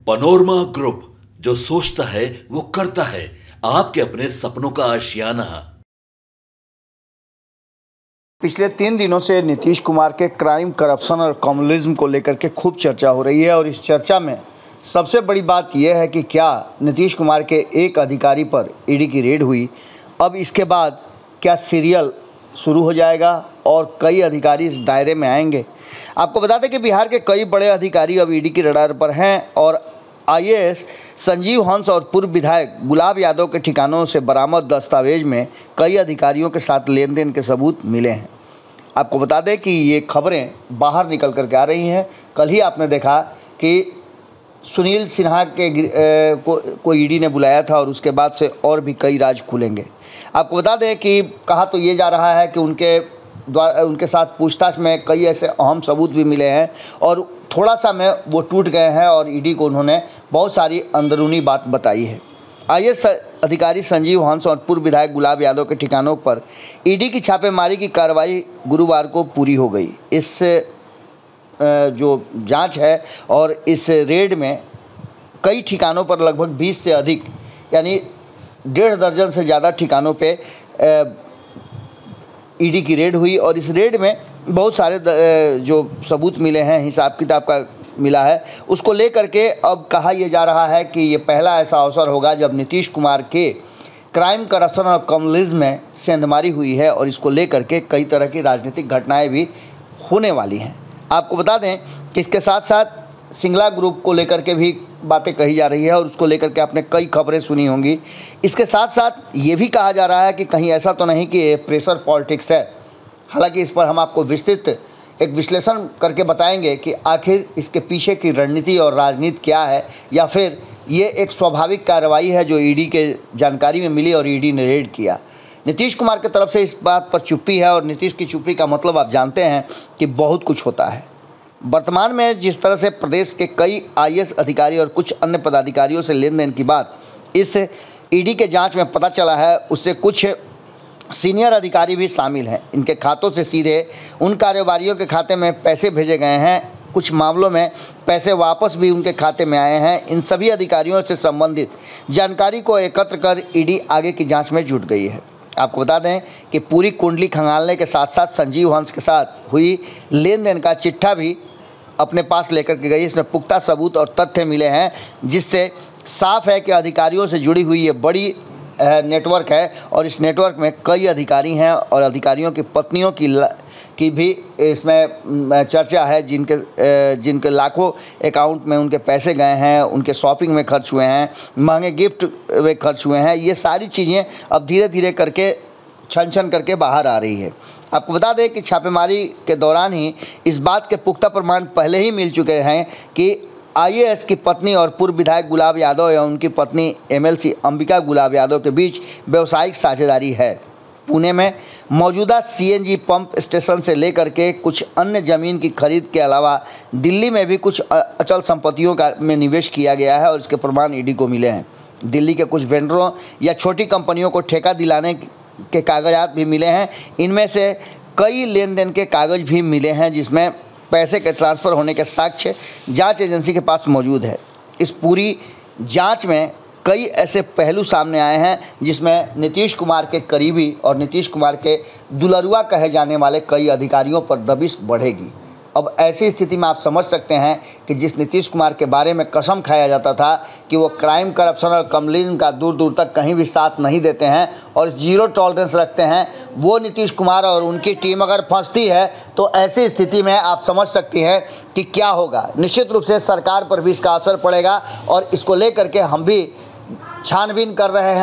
Panorama group, जो सोचता है वो करता है। आपके अपने सपनों का आशियाना। पिछले 3 दिनों से नीतीश कुमार के क्राइम, करप्शन और कम्युनिज्म को लेकर के खूब चर्चा हो रही है और इस चर्चा में सबसे बड़ी बात यह है कि क्या नीतीश कुमार के एक अधिकारी पर ईडी की रेड हुई। अब इसके बाद क्या सीरियल शुरू हो जाएगा और कई अधिकारी इस दायरे में आएंगे। आपको बता दें कि बिहार के कई बड़े अधिकारी अब ईडी की रडार पर हैं और आईएएस संजीव हंस और पूर्व विधायक गुलाब यादव के ठिकानों से बरामद दस्तावेज में कई अधिकारियों के साथ लेन देन के सबूत मिले हैं। आपको बता दें कि ये खबरें बाहर निकल कर के आ रही हैं। कल ही आपने देखा कि सुनील सिन्हा के को ईडी ने बुलाया था और उसके बाद से और भी कई राज खुलेंगे। आपको बता दें कि कहा तो ये जा रहा है कि उनके साथ पूछताछ में कई ऐसे अहम सबूत भी मिले हैं और थोड़ा सा में वो टूट गए हैं और ईडी को उन्होंने बहुत सारी अंदरूनी बात बताई है। आईएएस अधिकारी संजीव हंस और पूर्व विधायक गुलाब यादव के ठिकानों पर ईडी की छापेमारी की कार्रवाई गुरुवार को पूरी हो गई। इस जो जांच है और इस रेड में कई ठिकानों पर लगभग 20 से अधिक यानी 1.5 दर्जन से ज़्यादा ठिकानों पे ईडी की रेड हुई और इस रेड में बहुत सारे जो सबूत मिले हैं, हिसाब किताब का मिला है, उसको लेकर के अब कहा यह जा रहा है कि ये पहला ऐसा अवसर होगा जब नीतीश कुमार के क्राइम, करप्शन और कम्युनिज्म में सेंधमारी हुई है और इसको लेकर के कई तरह की राजनीतिक घटनाएं भी होने वाली हैं। आपको बता दें कि इसके साथ साथ सिंगला ग्रुप को लेकर के भी बातें कही जा रही है और उसको लेकर के आपने कई खबरें सुनी होंगी। इसके साथ साथ ये भी कहा जा रहा है कि कहीं ऐसा तो नहीं कि ये प्रेशर पॉलिटिक्स है। हालांकि इस पर हम आपको विस्तृत एक विश्लेषण करके बताएंगे कि आखिर इसके पीछे की रणनीति और राजनीति क्या है या फिर ये एक स्वाभाविक कार्रवाई है जो ईडी के जानकारी में मिली और ईडी ने रेड किया। नीतीश कुमार की तरफ से इस बात पर चुप्पी है और नीतीश की चुप्पी का मतलब आप जानते हैं कि बहुत कुछ होता है। वर्तमान में जिस तरह से प्रदेश के कई आईएएस अधिकारी और कुछ अन्य पदाधिकारियों से लेन देन की बात इस ईडी के जांच में पता चला है, उससे कुछ सीनियर अधिकारी भी शामिल हैं। इनके खातों से सीधे उन कारोबारियों के खाते में पैसे भेजे गए हैं। कुछ मामलों में पैसे वापस भी उनके खाते में आए हैं। इन सभी अधिकारियों से संबंधित जानकारी को एकत्र कर ईडी आगे की जाँच में जुट गई है। आपको बता दें कि पूरी कुंडली खंगालने के साथ साथ संजीव हंस के साथ हुई लेन देन का चिट्ठा भी अपने पास लेकर के गई। इसमें पुख्ता सबूत और तथ्य मिले हैं जिससे साफ है कि अधिकारियों से जुड़ी हुई ये बड़ी नेटवर्क है और इस नेटवर्क में कई अधिकारी हैं और अधिकारियों की पत्नियों की भी इसमें चर्चा है जिनके लाखों अकाउंट में उनके पैसे गए हैं, उनके शॉपिंग में खर्च हुए हैं, महंगे गिफ्ट में खर्च हुए हैं। ये सारी चीज़ें अब धीरे धीरे करके छन करके बाहर आ रही है। आपको बता दें कि छापेमारी के दौरान ही इस बात के पुख्ता प्रमाण पहले ही मिल चुके हैं कि आईएएस की पत्नी और पूर्व विधायक गुलाब यादव या उनकी पत्नी एमएलसी अंबिका गुलाब यादव के बीच व्यवसायिक साझेदारी है। पुणे में मौजूदा सीएनजी पंप स्टेशन से लेकर के कुछ अन्य ज़मीन की खरीद के अलावा दिल्ली में भी कुछ अचल संपत्तियों में निवेश किया गया है और इसके प्रमाण ईडी को मिले हैं। दिल्ली के कुछ वेंडरों या छोटी कंपनियों को ठेका दिलाने के कागजात भी मिले हैं। इनमें से कई लेन देन के कागज भी मिले हैं जिसमें पैसे के ट्रांसफ़र होने के साक्ष्य जांच एजेंसी के पास मौजूद है। इस पूरी जांच में कई ऐसे पहलू सामने आए हैं जिसमें नीतीश कुमार के करीबी और नीतीश कुमार के दुलरुआ कहे जाने वाले कई अधिकारियों पर दबिश बढ़ेगी। अब ऐसी स्थिति में आप समझ सकते हैं कि जिस नीतीश कुमार के बारे में कसम खाया जाता था कि वो क्राइम, करप्शन और कम्युनिज्म का दूर दूर तक कहीं भी साथ नहीं देते हैं और जीरो टॉलरेंस रखते हैं, वो नीतीश कुमार और उनकी टीम अगर फंसती है तो ऐसी स्थिति में आप समझ सकती हैं कि क्या होगा। निश्चित रूप से सरकार पर भी इसका असर पड़ेगा और इसको लेकर के हम भी छानबीन कर रहे हैं।